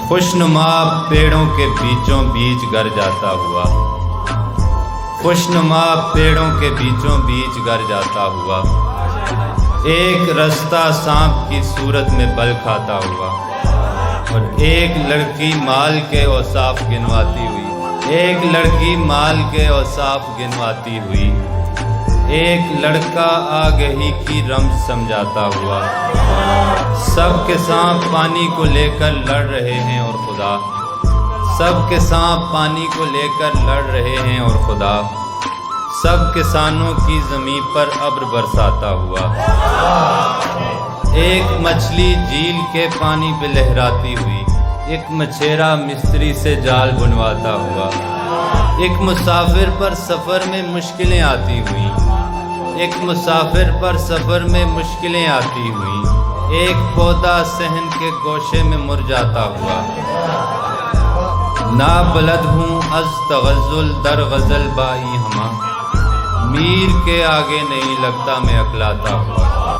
खुशनुमा पेड़ों के बीचों बीच गर जाता हुआ, खुशनुमा पेड़ों के बीचों बीच गर जाता हुआ, एक रास्ता सांप की सूरत में बल खाता हुआ, और एक लड़की माल के औसाफ गिनवाती हुई, एक लड़की माल के औसाफ गिनवाती हुई, एक लड़का आगही की रमज समझाता हुआ। सब के सांप पानी को लेकर लड़ रहे हैं और खुदा, सब के सांप पानी को लेकर लड़ रहे हैं और खुदा, सब किसानों की ज़मीं पर अब्र बरसाता हुआ। एक मछली झील के पानी पे लहराती हुई, एक मछेरा मिस्त्री से जाल बुनवाता हुआ, एक मुसाफिर पर सफ़र में मुश्किलें आती हुई, एक मुसाफिर पर सफ़र में मुश्किलें आती हुई, एक पौधा सहन के गोशे में मुरझाता हुआ। ना बलद हूँ अज तगज़ुल दर गज़ल बाई हमा, मीर के आगे नहीं लगता मैं अकलाता हुआ।